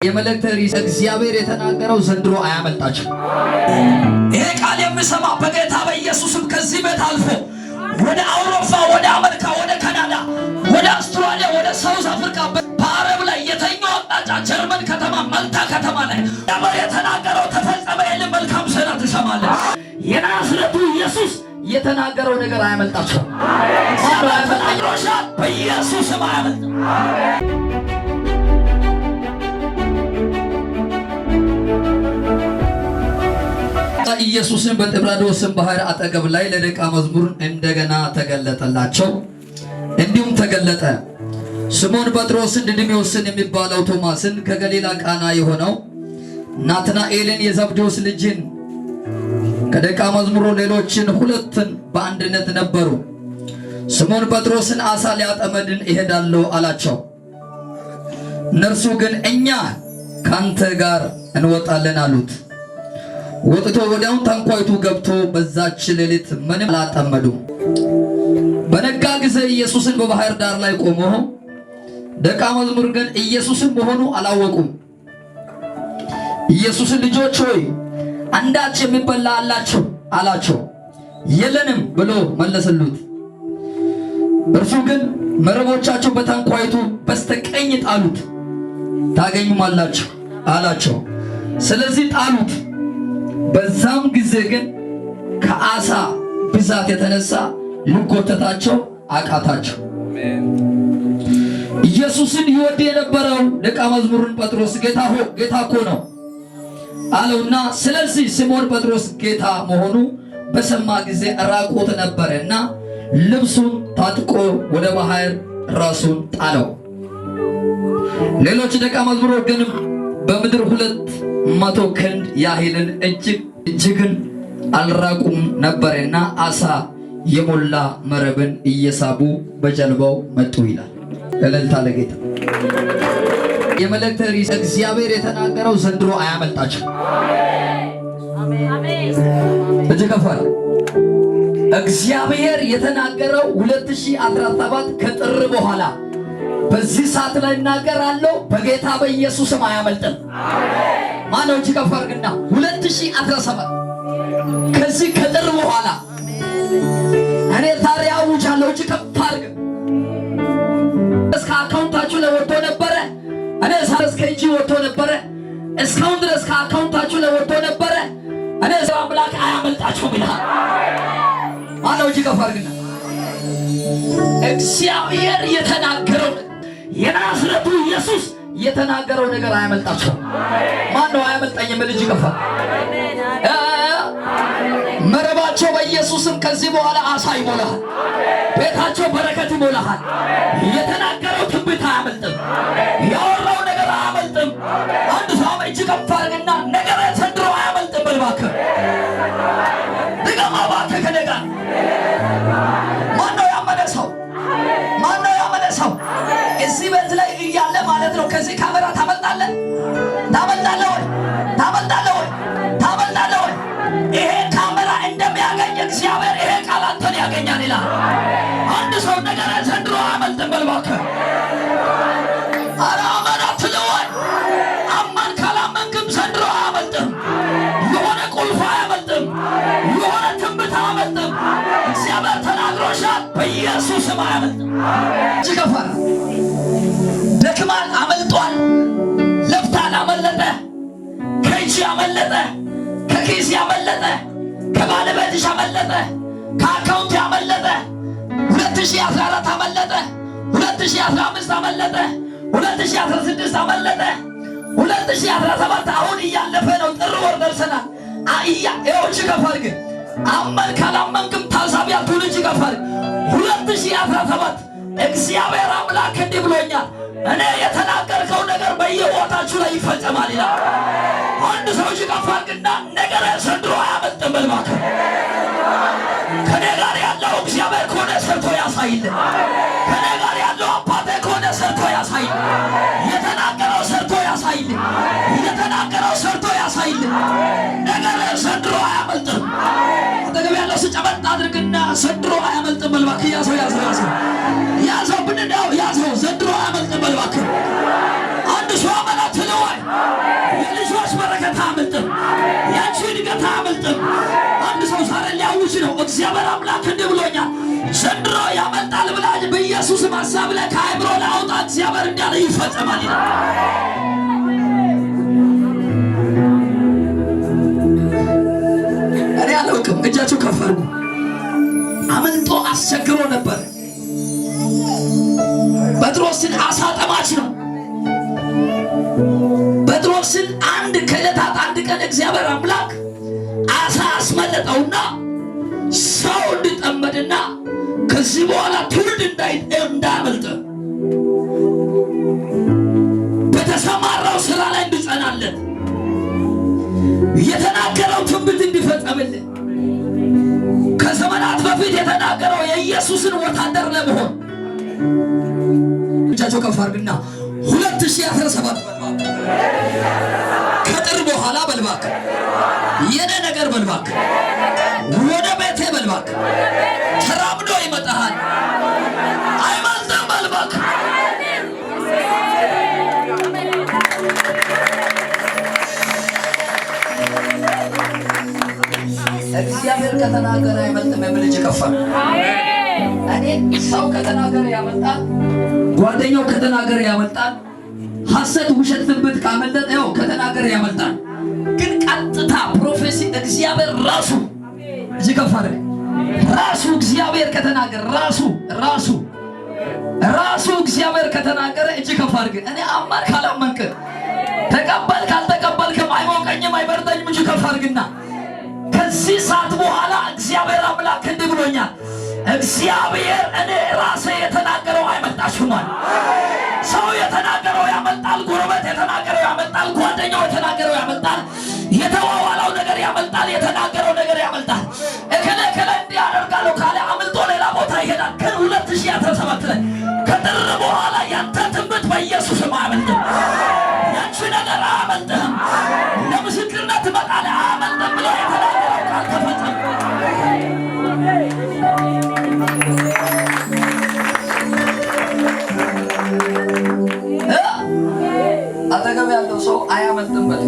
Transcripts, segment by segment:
የመለክተሪ እግዚአብሔር የተናገረው ዘንድሮ አያመልጣችሁ። ይሄ ቃል የሚሰማ በጌታ በኢየሱስም ከዚህ ቤት አልፎ ወደ አውሮፓ፣ ወደ አሜሪካ፣ ወደ ካናዳ፣ ወደ አውስትራሊያ፣ ወደ ሳውዝ አፍሪካ፣ በአረብ ላይ የተኛው አቅጣጫ ጀርመን ከተማ፣ ማልታ ከተማ ላይ የተናገረው ተፈጸመ። የለም መልካም ዜና ትሰማለህ። የናዝሬቱ ኢየሱስ የተናገረው ነገር አያመልጣችሁ። በኢየሱስም አያመልጣችሁ። ኢየሱስን በጥብርያዶስ ባህር አጠገብ ላይ ለደቀ መዝሙር እንደገና ተገለጠላቸው። እንዲሁም ተገለጠ። ስምዖን ጴጥሮስን፣ ድድሜዎስን የሚባለው ቶማስን፣ ከገሊላ ቃና የሆነው ናትናኤልን፣ የዘብዴዎስ ልጅን፣ ከደቀ መዝሙሩ ሌሎችን ሁለትን በአንድነት ነበሩ። ስምዖን ጴጥሮስን አሳ ሊያጠምድን እሄዳለሁ አላቸው። እነርሱ ግን እኛ ካንተ ጋር እንወጣለን አሉት። ወጥቶ ወዲያውኑ ታንኳይቱ ገብቶ በዛች ሌሊት ምንም አላጠመዱም። በነጋ ጊዜ ኢየሱስን በባህር ዳር ላይ ቆሞ፣ ደቀ መዝሙር ግን ኢየሱስን መሆኑ አላወቁም። ኢየሱስን ልጆች ሆይ አንዳች የሚበላ አላችሁ አላቸው። የለንም ብሎ መለሰሉት። እርሱ ግን መረቦቻቸው በታንኳይቱ በስተቀኝ ጣሉት ታገኙማላችሁ አላቸው። ስለዚህ ጣሉት። በዛም ጊዜ ግን ከአሳ ብዛት የተነሳ ሊጎተታቸው አቃታቸው። ኢየሱስን ይወድ የነበረው ደቀ መዝሙሩን ጴጥሮስ ጌታ እኮ ነው አለውና፣ ስለዚህ ስምዖን ጴጥሮስ ጌታ መሆኑ በሰማ ጊዜ ራቁት ነበረና ልብሱን ታጥቆ ወደ ባህር ራሱን ጣለው። ሌሎች ደቀ መዝሙሮች ግን በምድር 200 ክንድ ያህልን እጅግን አልራቁም ነበርና አሳ የሞላ መረብን እየሳቡ በጀልባው መጡ ይላል። እልልታ ለጌታ። የመለክተሪ እግዚአብሔር የተናገረው ዘንድሮ አያመልጣችሁ። እጅግ ከፋል። እግዚአብሔር የተናገረው 2017 ከጥር በኋላ በዚህ ሰዓት ላይ እናገራለሁ። በጌታ በኢየሱስም አያመልጥም። ማነው እጅ ከፍ አድርግና 2017 ከዚህ ከጥር በኋላ እኔ ታሪያ አውጃለሁ። እጅ ከፍ አድርግ። እስከ አካውንታችሁ ላይ ወጥቶ ነበረ። እኔ እስከ እጅ ወጥቶ ነበረ። እስካሁን ድረስ ከአካውንታችሁ ላይ ወጥቶ ነበረ። እኔ አምላክ አያመልጣችሁም ይላል። ማነው እጅ ከፍ አድርግና እግዚአብሔር የተናገረው የናዝሬቱ ኢየሱስ የተናገረው ነገር አያመልጣችሁ። ማን ነው አያመልጣኝ የሚል እጅ ከፋ። መረባቸው በኢየሱስም ከዚህ በኋላ አሳ ይሞላል። ቤታቸው በረከት ይሞላል። የተናገረው ትንቢት አያመልጥም። ያወራው ነገር አያመልጥም። አንድ ሰው እጅ ከፍ አድርግና ነገር ዘንድሮ አያመልጥም በል እባክህ። ድገማ እባክህ ከነጋ ማነው ያመነ ሰው? ማነው ያመነ ሰው? እዚህ ቤት ላይ እያለ ማለት ነው። ከዚህ ካሜራ ታመልጣለህ? ታመልጣለህ ወይ? ታመልጣለህ ወይ? ታመልጣለህ ወይ? ይሄ ካሜራ እንደሚያገኝ እግዚአብሔር ይሄ ቃል አንተን ያገኛል ይላል። አንድ ሰው ነገር ዘንድሮ አያመልጥም በል እባክህ። ኧረ አመን አትለው ወይ? አማን ካላመንክም ዘንድሮ አያመልጥም። የሆነ ቁልፍ አያመልጥም። የሆነ ትንቢት አያመልጥም። እግዚአብሔር ተናግሮሻል። በኢየሱስም አያመልጥም። እጅ ከፍ አድርግ። ደክማል፣ አመልጧል። ለፍታል፣ አመለጠ። ከእጅ አመለጠ፣ ከኪስ አመለጠ፣ ከባለቤትሽ አመለጠ፣ ከአካውንት አመለጠ። 2014 አመለጠ፣ 2015 አመለጠ፣ 2016 አመለጠ፣ 2017 አሁን እያለፈ ነው። ጥር ወር ደርሰናል። እጅ ከፍ አድርግ። አመን ካላመንክም ታሳቢ አትሁን። እጅ ከፍ አድርግ። 2017 እግዚአብሔር አምላክ እንዲህ ብሎኛል፣ እኔ የተናገርከው ነገር በየቦታችሁ ላይ ይፈጸማል ይላል። አንድ ሰው እጅ ከፍ አድርግና ነገር ዘንድሮ አያመልጥም በል እባክህ። ከኔ ጋር ያለው እግዚአብሔር ከሆነ ሰርቶ ያሳይልን። ከኔ ጋር ያለው አባቴ ከሆነ ሰርቶ ያሳይልን። የተናገረው ሰርቶ ያሳይልን። የተናገረው ሰርቶ ያሳይልን። ነገር ዘንድሮ አያመልጥም። አጠገብ ያለው ስጨበጥ አድርግና ዘንድሮ አያመልጥም በል እባክህ። ያዘው ያዘው ያዘው ያዘው ብንዳው ያዘው ዘንድሮ አያመልጥም በል እባክህ። አንድ ሰው አመናት ነው ወይ? አያመልጥም። አንድ ሰው ዛሬ ሊያውጅ ነው። እግዚአብሔር አምላክ እንዲህ ብሎኛል፣ ዘንድሮ ያመልጣል ብላኝ በኢየሱስ ሐሳብ ላይ ከአእምሮ ላይ አውጣ። እግዚአብሔር እንዳለ ይፈጸማል ይላል። እኔ አላውቅም። እጃችሁ ከፍ አድርጉ። አመልጦ አስቸግሮ ነበር። ጴጥሮስን አሳ ጠማች ነው። ጴጥሮስን አንድ ከዕለታት አንድ ቀን እግዚአብሔር አምላክ አሳ አስመለጠውና ሰው እንዲጠመድና ከዚህ በኋላ ትውልድ እንዳያመልጥ በተሰማራው ስራ ላይ እንዲጸናለት የተናገረው ትንቢት እንዲፈጸምልን ከዘመናት በፊት የተናገረው የኢየሱስን ወታደር ለመሆን እጃቸው ከፍ አድርግና 2017 በልባክ ከጥር በኋላ በልባክ የኔ ነገር በልባክ ወደ ቤቴ በልባክ ተራምዶ ይመጣል። አይመልጥም በልባክ እግዚአብሔር ከተናገረ አይመልጥም። የምልጅ ከፋል እኔ ሰው ከተናገረ ያመልጣል። ጓደኛው ከተናገረ ያመልጣል። ሐሰት፣ ውሸት፣ ትንቢት ካመለጠ ያው ከተናገረ ያመልጣል። ግን ቀጥታ ፕሮፌሲ እግዚአብሔር ራሱ እዚህ ከፋለ ራሱ እግዚአብሔር ከተናገረ ራሱ እግዚአብሔር ከተናገረ እጅ ከፋር ግን እኔ አማር ካላመንክ ተቀበል ካልተቀበልክም አይሞቀኝም አይበርደኝም። እጅ ከፋርግና ከዚህ ሰዓት በኋላ እግዚአብሔር አምላክ እንዲህ ብሎኛል። እግዚአብሔር እኔ ራሴ የተናገረው አይመልጣችሁም። ሰው የተናገረው ያመልጣል። ጎረቤት የተናገረው ያመልጣል። ጓደኛው የተናገረው ያመልጣል። የተዋዋለው ነገር ያመልጣል። የተናገረው ነገር ያመልጣል። እከለ እንዲህ አደርጋለሁ ካለ አምልጦ ሌላ ቦታ ይሄዳል። ግን 2017 ላይ ከጥር በኋላ ያንተ ትንቢት በኢየሱስም አያመልጥም። ያንቺ ነገር አያመልጥም። ለምስክርነት ትመጣለህ። አያመልጥም ብሎ የተናገረው ቃል ተፈጸመ። አጠገብ ያለው ሰው አያመልጥም በል።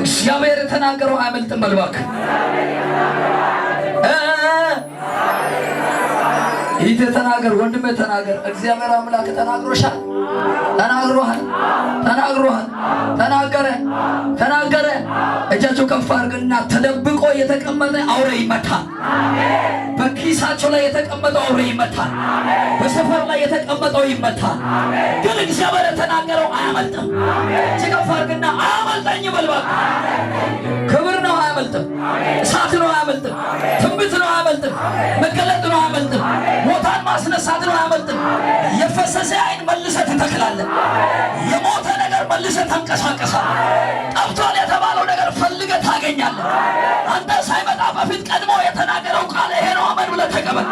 እግዚአብሔር የተናገረው አያመልጥም በል እባክህ። ይህ ተናገር ወንድሜ ተናገር። እግዚአብሔር አምላክ ተናግሮሻል፣ ተናገረ። እጃቸው ከፍ አድርግና ተደብቆ የተቀመጠ አውሬ ይመታል። በኪሳቸው ላይ የተቀመጠው አውሬ ይመታል። በሰፈር ላይ የተቀመጠው ይመታል። ግን እግዚአብሔር የተናገረው አያመልጥም። እጅ ከፍ አድርግና አያመልጠኝም በል እባክህ። ክብር ነው አያመልጥም። እሳት ነው አያመልጥም። ትንቢት ነው አያመልጥም። መገለጥ ነው አያመልጥም። ሞታን ማስነሳት ነው አያመልጥም። የፈሰሰ አይን መልሰህ ትተክላለህ። የሞተ ነገር መልሰህ ታንቀሳቀሳለህ። ጠፍቷል የተባለው ነገር ፈልገህ ታገኛለህ። አንተ ሳይመጣ በፊት ቀድሞ የተናገረው ቃል ይሄ ነው። አመን ብለህ ተቀበል።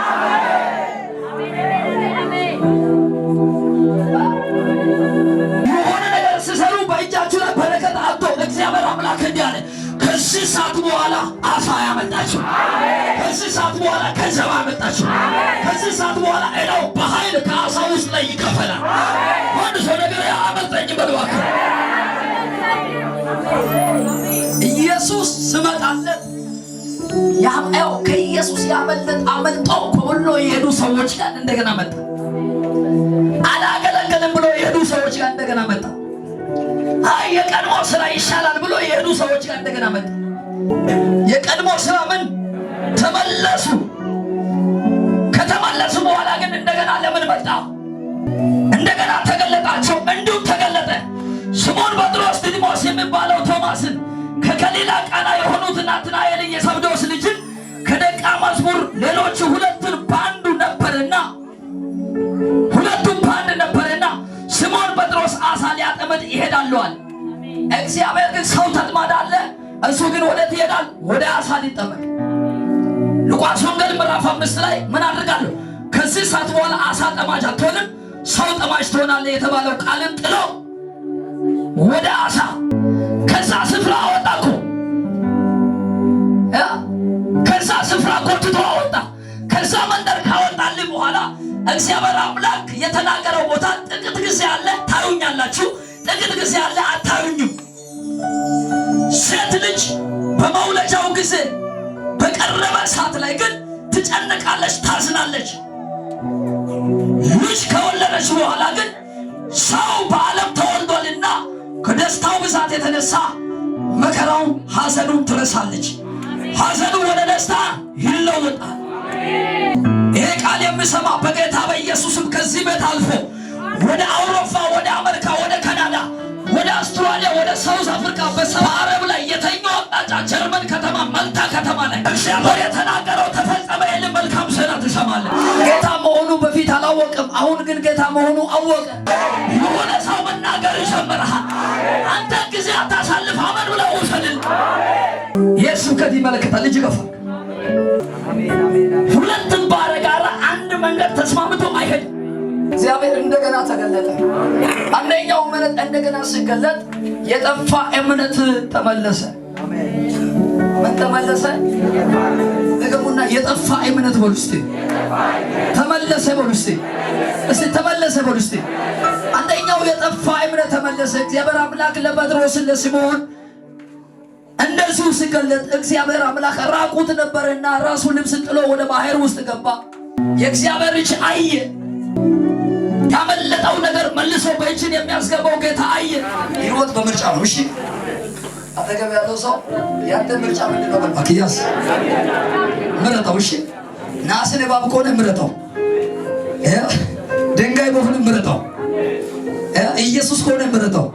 የሆነ ነገር ሲሰሩ በእጃችሁ ላይ በረከት አጥቶ እግዚአብሔር አምላክ እንዲህ አለ፣ ከዚህ ሰዓት በኋላ አሳ ያመጣችሁ፣ ከዚህ ሰዓት በኋላ ገንዘብ ያመጣችሁ፣ ከዚህ ሰዓት በኋላ እዳው በኃይል ከአሳ ውስጥ ላይ ይከፈላል። አንድ ሰው ነገር ያመልጠኝ በልባክ ኢየሱስ ስመጣለት ያው ከኢየሱስ ያመለጥ አመልጠው ከሁሉ የሄዱ ሰዎች ጋር እንደገና መጣ። አላገለገልም ብሎ የሄዱ ሰዎች ጋር እንደገና መጣ። አይ የቀድሞ ስራ ይሻላል ብሎ የሄዱ ሰዎች ጋር እንደገና መጣ። የቀድሞ ስራ ምን ተመለሱ። ከተመለሱ በኋላ ግን እንደገና ለምን መጣ? እንደገና ተገለጣቸው። እንዲሁም ተገለጠ። ስምዖን ጴጥሮስ፣ ዲዲሞስ የሚባለው ቶማስን፣ ከገሊላ ቃና የሆኑት ናትናኤል የዘብዴዎስ ልጅን፣ ከደቀ መዝሙር ሌሎቹ ሁለቱም በአንድ ነበርና ስምዖን ጴጥሮስ አሳ ሊያጠምድ ይሄዳለዋል። እግዚአብሔር ግን ሰው ተጥማዳ አለ። እሱ ግን ወዴት ይሄዳል? ወደ አሳ ሊጠመድ። ሉቃስ ወንጌል ምዕራፍ 5 ላይ ምን አድርጋለሁ? ከዚህ ሰዓት በኋላ አሳ ጠማጅ አትሆንም ሰው ጠማጅ ትሆናለህ የተባለው ቃልን ጥሎ ወደ አሳ ከዛ ስፍራ አወጣኩ። ከዛ ስፍራ ጎትቶ አወጣ። ከዛ መንደር ካወጣልህ በኋላ እግዚአብሔር አምላክ የተናገረው ቦታ ጥቂት ጊዜ አለ ታዩኛላችሁ፣ ጥቂት ጊዜ አለ አታዩኝም። ሴት ልጅ በመውለጃው ጊዜ በቀረበ ሰዓት ላይ ግን ትጨነቃለች፣ ታዝናለች። ልጅ ከወለደች በኋላ ግን ሰው በዓለም ተወልዷልና ከደስታው ብዛት የተነሳ መከራውን፣ ሐዘኑን ትረሳለች። ሐዘኑ ወደ ደስታ ይለወጣል። ይሄ ቃል የሚሰማ በጌታ በኢየሱስም ከዚህ ቤት አልፎ ወደ አውሮፓ፣ ወደ አሜሪካ፣ ወደ ካናዳ፣ ወደ አውስትራሊያ፣ ወደ ሳውዝ አፍሪካ፣ በአረብ ላይ የተኛው አቅጣጫ ጀርመን ከተማ፣ መልታ ከተማ ላይ እግዚአብሔር የተናገረው ተፈጸመ። ይህን መልካም ዜና ትሰማለህ። ጌታ መሆኑ በፊት አላወቅም፣ አሁን ግን ጌታ መሆኑ አወቀ። የሆነ ሰው መናገር ይጀምርሃል። አንተ ጊዜ አታሳልፍ፣ አመን ብለህ ውሰድን። ይህ ስብከት ይመለከታል። ልጅ ገፋ ሁለቱም ባረጋራ አንድ መንገድ ተስማምቶ አይሄድም። እግዚአብሔር እንደገና ተገለጠ። አንደኛው እምነት እንደገና ሲገለጥ የጠፋ እምነት ተመለሰ። ምን ተመለሰ? ደግሞና የጠፋ እምነት በሉ እስቲ ተመለሰ። በሉ እስቲ ተመለሰ። በሉ እስቲ አንደኛው የጠፋ እምነት ተመለሰ። እግዚአብሔር አምላክ ለጴጥሮስ ለስምዖን እንደዚሁ ሲገለጥ እግዚአብሔር አምላክ ራቁት ነበርና ራሱ ልብስ ጥሎ ወደ ባህር ውስጥ ገባ። የእግዚአብሔር ልጅ አየ። ያመለጠው ነገር መልሶ በእጅን የሚያስገባው ጌታ አየ። ሕይወት በምርጫ ነው። እሺ አጠገብ ያለው ሰው ያንተ ምርጫ ምንድን ነው? አክያስ ምረጠው። እሺ ናስን እባብ ከሆነ ምረጠው። ድንጋይ በሁሉ ምረጠው። ኢየሱስ ከሆነ ምረጠው።